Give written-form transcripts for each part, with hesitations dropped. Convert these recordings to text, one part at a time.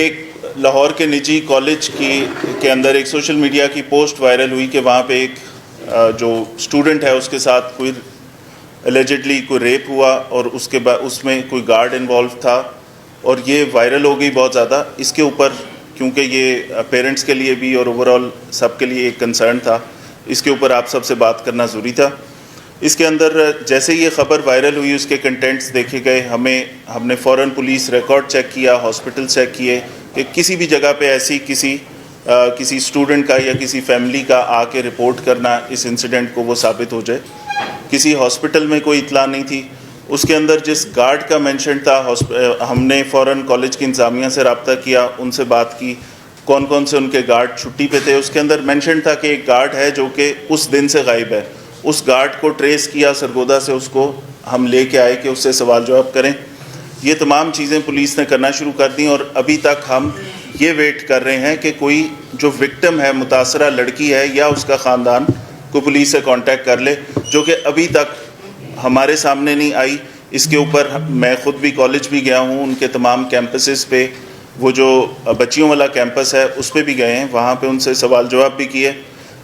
ایک لاہور کے نجی کالج کے اندر ایک سوشل میڈیا کی پوسٹ وائرل ہوئی کہ وہاں پہ ایک جو اسٹوڈنٹ ہے اس کے ساتھ کوئی الیجڈلی کوئی ریپ ہوا اور اس میں کوئی گارڈ انوالو تھا اور یہ وائرل ہو گئی بہت زیادہ. اس کے اوپر کیونکہ یہ پیرنٹس کے لیے بھی اور اوور آل سب کے لیے ایک کنسرن تھا, اس کے اوپر آپ سب سے بات کرنا ضروری تھا. اس کے اندر جیسے یہ خبر وائرل ہوئی اس کے کنٹینٹس دیکھے گئے, ہم نے فوراً پولیس ریکارڈ چیک کیا, ہاسپٹل چیک کیے کہ کسی بھی جگہ پہ ایسی کسی اسٹوڈنٹ کا یا کسی فیملی کا آ کے رپورٹ کرنا اس انسیڈنٹ کو وہ ثابت ہو جائے. کسی ہاسپٹل میں کوئی اطلاع نہیں تھی. اس کے اندر جس گارڈ کا مینشن تھا ہم نے فوراً کالج کی انتظامیہ سے رابطہ کیا, ان سے بات کی کون کون سے ان کے گارڈ چھٹی پہ تھے. اس کے اندر مینشن تھا کہ ایک گارڈ ہے جو کہ اس دن سے غائب ہے. اس گارڈ کو ٹریس کیا سرگودا سے, اس کو ہم لے کے آئے کہ اس سے سوال جواب کریں. یہ تمام چیزیں پولیس نے کرنا شروع کر دیں اور ابھی تک ہم یہ ویٹ کر رہے ہیں کہ کوئی جو وکٹم ہے, متاثرہ لڑکی ہے یا اس کا خاندان, کو پولیس سے کانٹیکٹ کر لے, جو کہ ابھی تک ہمارے سامنے نہیں آئی. اس کے اوپر میں خود بھی کالج بھی گیا ہوں, ان کے تمام کیمپسز پہ, وہ جو بچیوں والا کیمپس ہے اس پہ بھی گئے ہیں, وہاں پہ ان سے سوال جواب بھی کیے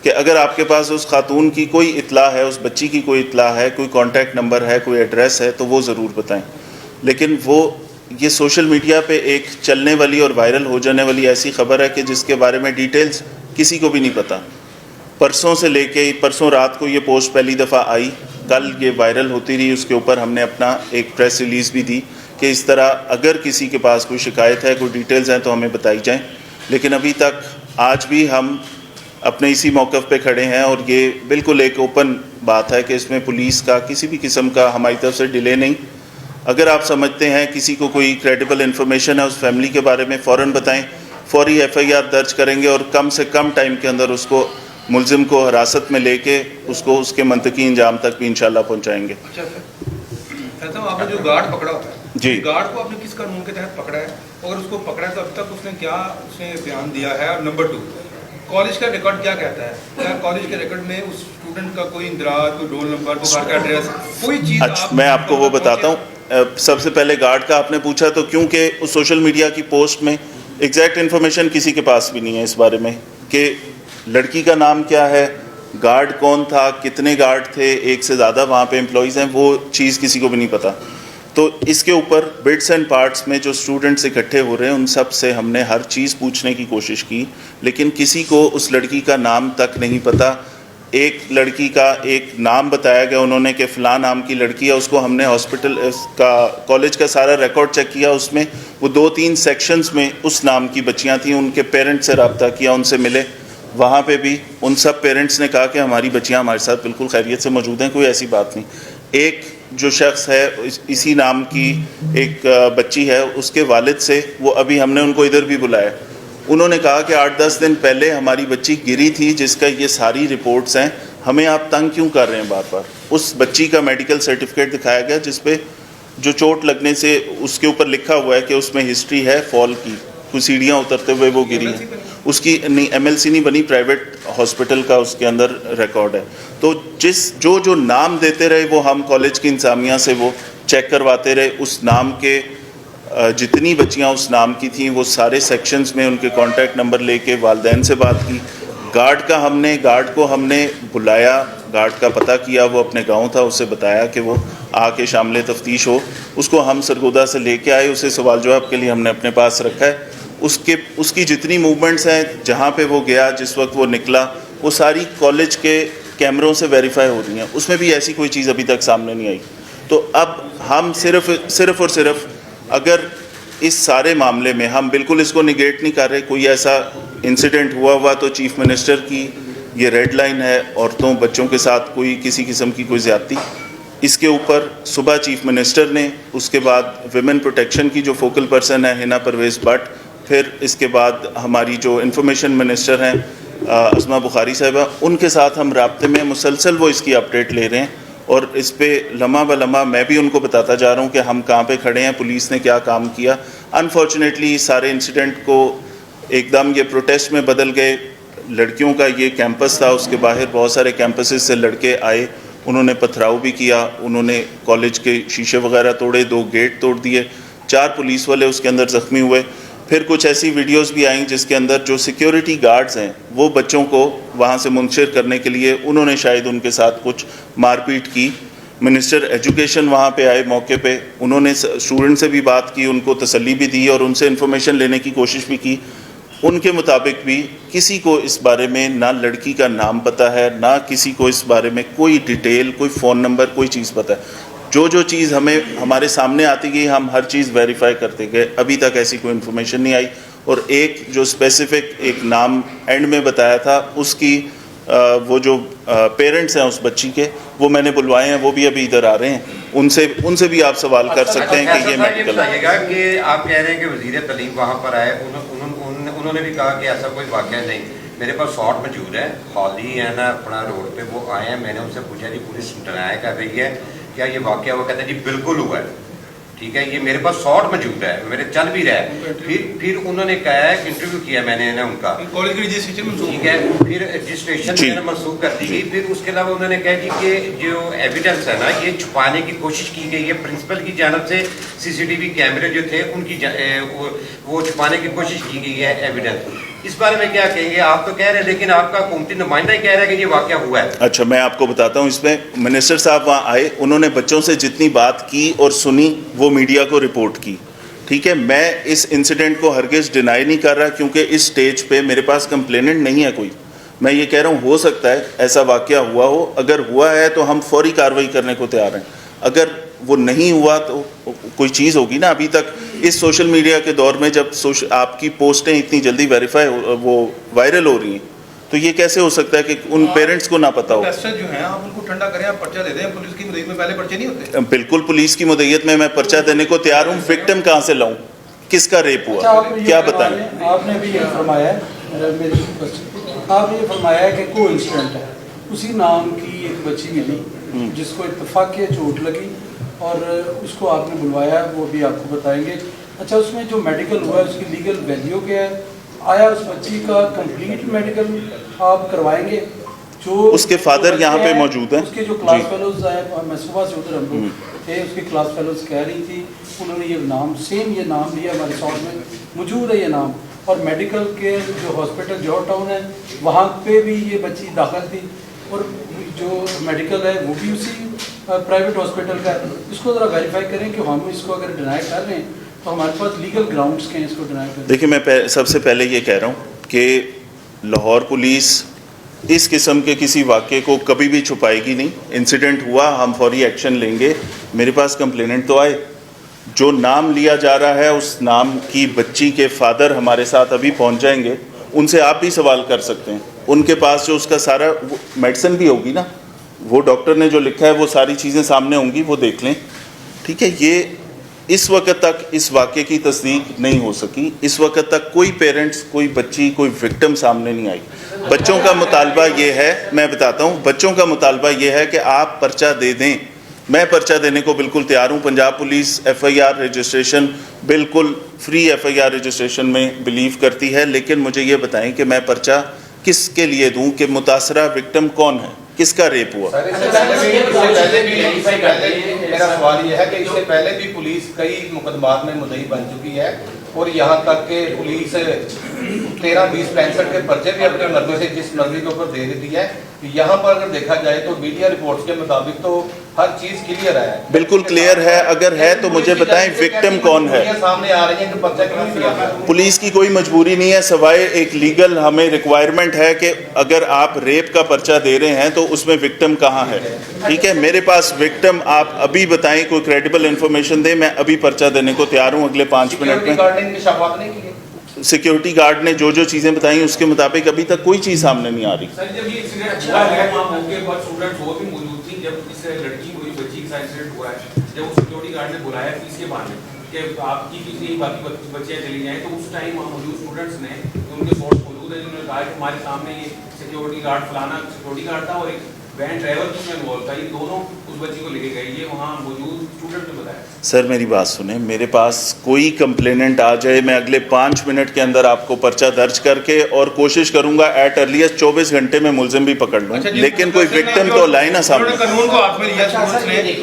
کہ اگر آپ کے پاس اس خاتون کی کوئی اطلاع ہے, اس بچی کی کوئی اطلاع ہے, کوئی کانٹیکٹ نمبر ہے, کوئی ایڈریس ہے تو وہ ضرور بتائیں. لیکن یہ سوشل میڈیا پہ ایک چلنے والی اور وائرل ہو جانے والی ایسی خبر ہے کہ جس کے بارے میں ڈیٹیلز کسی کو بھی نہیں پتہ. پرسوں سے لے کے پرسوں رات کو یہ پوسٹ پہلی دفعہ آئی, کل یہ وائرل ہوتی رہی. اس کے اوپر ہم نے اپنا ایک پریس ریلیز بھی دی کہ اس طرح اگر کسی کے پاس کوئی شکایت ہے, کوئی ڈیٹیلز ہیں تو ہمیں بتائی جائیں. لیکن ابھی تک آج بھی ہم اپنے اسی موقف پہ کھڑے ہیں اور یہ بالکل ایک اوپن بات ہے کہ اس میں پولیس کا کسی بھی قسم کا ہماری طرف سے ڈیلے نہیں. اگر آپ سمجھتے ہیں کسی کو کوئی کریڈیبل انفارمیشن ہے اس فیملی کے بارے میں, فوراً بتائیں. فوری ایف آئی آر درج کریں گے اور کم سے کم ٹائم کے اندر اس کو ملزم کو حراست میں لے کے اس کو اس کے منطقی انجام تک بھی انشاءاللہ پہنچائیں گے. اچھا سر, آپ نے جو گارڈ پکڑا ہوتا ہے, جی, گارڈ کو آپ نے کس قانون کے تحت پکڑا ہے, اور اس کو پکڑا ہے تو اب تک اس نے کیا بیان دیا ہے, اور نمبر 2 کالج کا ریکارڈ کیا کہتا ہے, کیا کالج کے ریکارڈ میں اس اسٹوڈنٹ کا کوئی اندراج, کوئی رول نمبر, کوئی گھر کا ایڈریس, کوئی چیز؟ میں آپ کو وہ بتاتا ہوں. سب سے پہلے گارڈ کا آپ نے پوچھا تو کیونکہ اس سوشل میڈیا کی پوسٹ میں ایگزیکٹ انفارمیشن کسی کے پاس بھی نہیں ہے اس بارے میں کہ لڑکی کا نام کیا ہے, گارڈ کون تھا, کتنے گارڈ تھے, ایک سے زیادہ وہاں پہ امپلائیز ہیں, وہ چیز کسی کو بھی نہیں پتہ. تو اس کے اوپر بٹس اینڈ پارٹس میں جو اسٹوڈنٹس اکٹھے ہو رہے ہیں ان سب سے ہم نے ہر چیز پوچھنے کی کوشش کی, لیکن کسی کو اس لڑکی کا نام تک نہیں پتہ. ایک لڑکی کا ایک نام بتایا گیا انہوں نے کہ فلاں نام کی لڑکی ہے, اس کو ہم نے ہاسپٹل کا کالج کا سارا ریکارڈ چیک کیا, اس میں وہ 2-3 سیکشنز میں اس نام کی بچیاں تھیں. ان کے پیرنٹس سے رابطہ کیا, ان سے ملے, وہاں پہ بھی ان سب پیرنٹس نے کہا کہ ہماری بچیاں ہمارے ساتھ بالکل خیریت سے موجود ہیں, کوئی ایسی بات نہیں. ایک جو شخص ہے اسی نام کی ایک بچی ہے, اس کے والد سے وہ ابھی ہم نے ان کو ادھر بھی بلایا, انہوں نے کہا کہ 8-10 دن پہلے ہماری بچی گری تھی جس کا یہ ساری رپورٹس ہیں, ہمیں آپ تنگ کیوں کر رہے ہیں بار بار. اس بچی کا میڈیکل سرٹیفکیٹ دکھایا گیا جس پہ جو چوٹ لگنے سے اس کے اوپر لکھا ہوا ہے کہ اس میں ہسٹری ہے فال کی, کچھ سیڑھیاں اترتے ہوئے وہ گری ہیں. اس کی نہیں ایم ایل سی نہیں بنی, پرائیویٹ ہاسپٹل کا اس کے اندر ریکارڈ ہے. تو جو نام دیتے رہے وہ ہم کالج کی انتظامیہ سے وہ چیک کرواتے رہے. اس نام کے جتنی بچیاں اس نام کی تھیں وہ سارے سیکشنز میں ان کے کانٹیکٹ نمبر لے کے والدین سے بات کی. گارڈ کو ہم نے بلایا, گارڈ کا پتہ کیا, وہ اپنے گاؤں تھا, اسے بتایا کہ وہ آ کے شامل تفتیش ہو. اس کو ہم سرگودا سے لے کے آئے, اسے سوال جواب کے لیے ہم نے اپنے پاس رکھا ہے. اس کی جتنی موومنٹس ہیں, جہاں پہ وہ گیا, جس وقت وہ نکلا, وہ ساری کالج کے کیمروں سے ویریفائی ہو رہی ہیں. اس میں بھی ایسی کوئی چیز ابھی تک سامنے نہیں آئی. تو اب ہم صرف اور صرف اگر اس سارے معاملے میں ہم بالکل اس کو نگیٹ نہیں کر رہے, کوئی ایسا انسیڈنٹ ہوا تو چیف منسٹر کی یہ ریڈ لائن ہے, عورتوں بچوں کے ساتھ کوئی کسی قسم کی کوئی زیادتی, اس کے اوپر صبح چیف منسٹر نے, اس کے بعد ویمن پروٹیکشن کی جو فوکل پرسن ہے حنا پرویز بٹ, پھر اس کے بعد ہماری جو انفارمیشن منسٹر ہیں اسما بخاری صاحبہ, ان کے ساتھ ہم رابطے میں مسلسل وہ اس کی اپڈیٹ لے رہے ہیں. اور اس پہ لمحہ بہ لمحہ میں بھی ان کو بتاتا جا رہا ہوں کہ ہم کہاں پہ کھڑے ہیں, پولیس نے کیا کام کیا. انفارچونیٹلی سارے انسیڈنٹ کو ایک دم یہ پروٹیسٹ میں بدل گئے. لڑکیوں کا یہ کیمپس تھا, اس کے باہر بہت سارے کیمپسز سے لڑکے آئے, انہوں نے پتھراؤ بھی کیا, انہوں نے کالج کے شیشے وغیرہ توڑے, 2 گیٹ توڑ دیے, 4 پولیس والے اس کے اندر زخمی ہوئے. پھر کچھ ایسی ویڈیوز بھی آئیں جس کے اندر جو سیکیورٹی گارڈز ہیں وہ بچوں کو وہاں سے منتشر کرنے کے لیے انہوں نے شاید ان کے ساتھ کچھ مار پیٹ کی. منسٹر ایجوکیشن وہاں پہ آئے موقع پہ, انہوں نے اسٹوڈنٹ سے بھی بات کی, ان کو تسلی بھی دی اور ان سے انفارمیشن لینے کی کوشش بھی کی. ان کے مطابق بھی کسی کو اس بارے میں نہ لڑکی کا نام پتہ ہے, نہ کسی کو اس بارے میں کوئی ڈیٹیل, کوئی فون نمبر, کوئی چیز پتہ ہے. جو چیز ہمارے سامنے آتی گئی ہم ہر چیز ویریفائی کرتے گئے, ابھی تک ایسی کوئی انفارمیشن نہیں آئی. اور ایک جو اسپیسیفک ایک نام اینڈ میں بتایا تھا, اس کی وہ جو پیرنٹس ہیں اس بچی کے, وہ میں نے بلوائے ہیں, وہ بھی ابھی ادھر آ رہے ہیں, ان سے بھی آپ سوال کر سکتے ہیں کہ یہ میڈیکل. بتائیے گا کہ آپ کہہ رہے ہیں کہ وزیر تعلیم وہاں پر آئے, انہوں نے بھی کہا کہ ایسا کوئی واقعہ نہیں. میرے پاس شاٹ موجود ہے, خالی ہے نا اپنا روڈ پہ, وہ آئے ہیں, میں نے ان سے پوچھا جی پولیس ڈینائی کر رہی ہے کیا یہ واقعہ, وہ کہتے ہیں جی بالکل ہوا ہے. ٹھیک ہے, یہ میرے پاس شاٹ موجود ہے, میرے چل بھی رہا ہے. پھر انہوں نے کہا ہے کہ انٹرویو کیا میں نے نا ان کا, ٹھیک ہے, پھر رجسٹریشن منسوخ کر دی گئی. پھر اس کے علاوہ انہوں نے کہا جی کہ جو ایویڈنس ہے نا یہ چھپانے کی کوشش کی گئی ہے پرنسپل کی جانب سے. CCTV کیمرے جو تھے ان کی وہ چھپانے کی کوشش کی گئی ہے ایویڈنس. اس بارے میں کیا کہیں گے؟ آپ تو کہہ رہے ہیں لیکن آپ کا حکومتی نمائندہ ہی کہہ رہا ہے کہ یہ واقعہ ہوا ہے. اچھا, میں آپ کو بتاتا ہوں. اس میں منسٹر صاحب وہاں آئے, انہوں نے بچوں سے جتنی بات کی اور سنی وہ میڈیا کو رپورٹ کی. ٹھیک ہے, میں اس انسیڈنٹ کو ہرگز ڈینائی نہیں کر رہا کیونکہ اس سٹیج پہ میرے پاس کمپلیننٹ نہیں ہے کوئی. میں یہ کہہ رہا ہوں ہو سکتا ہے ایسا واقعہ ہوا ہو, اگر ہوا ہے تو ہم فوری کارروائی کرنے کو تیار ہیں. اگر وہ نہیں ہوا تو کوئی چیز ہوگی نا. ابھی تک اس سوشل میڈیا کے دور میں جب آپ کی پوسٹیں اتنی جلدی ویریفائی وہ وائرل ہو رہی ہیں تو یہ کیسے ہو سکتا ہے کہ ان پیرنٹس کو نہ پتہ ہو. جو ہیں آپ ان کو ٹھنڈا کریں, آپ پرچہ دے دیں. پولیس کی مدعیت میں پہلے پرچے نہیں ہوتے. بالکل پولیس کی مدعیت میں پرچہ دینے کو تیار ہوں. وکٹم کہاں سے لاؤں, کس کا ریپ ہوا, کیا بتائیں. آپ نے بھی یہ فرمایا ہے, آپ نے یہ فرمایا ہے کہ کو انسیڈنٹ ہے, اسی نام کی ایک بچی ملی جس کو اتفاق کے چوٹ لگی اور اس کو آپ نے بلوایا, وہ بھی آپ کو بتائیں گے. اچھا, اس میں جو میڈیکل ہوا ہے اس کی لیگل ویلیو کیا ہے؟ آیا اس بچی کا کمپلیٹ میڈیکل آپ کروائیں گے؟ جو اس کے فادر یہاں پہ موجود ہیں, اس کے جو کلاس فیلوز آئے, میں صبح سے ادھر ہم لوگ تھے, اس کی کلاس فیلوز کہہ رہی تھی انہوں نے یہ نام سیم یہ نام لیا, ہمارے ساتھ میں موجود ہے یہ نام. اور میڈیکل کے جو ہاسپٹل جوہر ٹاؤن ہے وہاں پہ بھی یہ بچی داخل تھی, اور جو میڈیکل ہے وہ بھی اسی پرائیویٹ ہاسپٹل کا ہے. اس کو ذرا ویریفائی کریں کہ ہم اس کو اگر ڈینائی کر رہے ہیں تو ہمارے پاس لیگل گراؤنڈس کے ہیں اس کو ڈینائی کریں. دیکھیں, میں سب سے پہلے یہ کہہ رہا ہوں کہ لاہور پولیس اس قسم کے کسی واقعے کو کبھی بھی چھپائے گی نہیں. انسیڈنٹ ہوا, ہم فوری ایکشن لیں گے. میرے پاس کمپلیننٹ تو آئے, جو نام لیا جا رہا ہے اس نام کی بچی کے فادر ہمارے ساتھ ابھی پہنچ جائیں گے, ان سے آپ بھی سوال کر سکتے ہیں. ان کے پاس جو اس کا سارا میڈیسن بھی ہوگی نا, وہ ڈاکٹر نے جو لکھا ہے وہ ساری چیزیں سامنے ہوں گی, وہ دیکھ لیں. ٹھیک ہے, یہ اس وقت تک اس واقعے کی تصدیق نہیں ہو سکی. اس وقت تک کوئی پیرنٹس, کوئی بچی, کوئی وکٹم سامنے نہیں آئی. بچوں کا مطالبہ یہ ہے, میں بتاتا ہوں, بچوں کا مطالبہ یہ ہے کہ آپ پرچہ دے دیں. میں پرچہ دینے کو بالکل تیار ہوں. پنجاب پولیس FIR رجسٹریشن بالکل فری FIR رجسٹریشن میں بلیو کرتی ہے, لیکن مجھے یہ بتائیں کہ میں پرچہ کس کے لیے دوں, کہ متاثرہ وکٹم کون ہے, کس کا ریپ ہوا. میرا سوال یہ ہے کہ اس سے پہلے بھی پولیس کئی مقدمات میں مدعی بن چکی ہے, اور یہاں تک کہ پولیس 13-20-65 کے پرچے بھی اپنے مرضی سے جس مرضی کے اوپر دے دیتی ہے. یہاں پر اگر دیکھا جائے تو میڈیا رپورٹس کے مطابق تو ہر چیز کلیئر ہے, بالکل کلیئر ہے. اگر ہے تو مجھے بتائیں وکٹم کون ہے. سامنے آ رہی ہے کہ پرچہ کیوں نہیں دیا. پولیس کی کوئی مجبوری نہیں ہے, سوائے ایک لیگل ہمیں ریکوائرمنٹ ہے کہ اگر آپ ریپ کا پرچہ دے رہے ہیں تو اس میں وکٹم کہاں ہے. ٹھیک ہے, میرے پاس وکٹم آپ ابھی بتائیں, کوئی کریڈیبل انفارمیشن دیں, میں ابھی پرچہ دینے کو تیار ہوں اگلے 5 منٹ میں. سیکیورٹی گارڈ نے جو چیزیں بتائیں اس کے مطابق ابھی تک کوئی چیز سامنے نہیں آ رہی. سر, جب یہ انسیڈنٹ ہوا ہے وہاں موقع پر اسٹوڈنٹ وہ بھی موجود تھی جب اس لڑکی کو بچی کے ساتھ انسیڈنٹ ہوا ہے, جب وہ سیکیورٹی گارڈ نے بلایا فیس کے بہانے کہ آپ کی فیس نہیں, باقی بچیاں چلی جائیں, تو اس ٹائم وہاں موجود اسٹوڈنٹس نے, ان کے سورس موجود ہے, جنہوں نے کہا کہ ہمارے سامنے یہ سیکیورٹی گارڈ فلانا سیکیورٹی گارڈ تھا اور ایک وین ڈرائیور بھی اس میں انوالو تھا, یہ دونوں اس بچی کو لے کے گئے. یہ وہاں موجود اسٹوڈنٹ نے بتایا. سر میری بات سنیں, میرے پاس کوئی کمپلیننٹ آ جائے, میں اگلے 5 منٹ کے اندر آپ کو پرچہ درج کر کے اور کوشش کروں گا ایٹ ارلیسٹ 24 گھنٹے میں ملزم بھی پکڑ لوں, لیکن کوئی وکٹم تو لائے نا سامنے. قانون کو ہاتھ میں لیا اسٹوڈنٹس نے,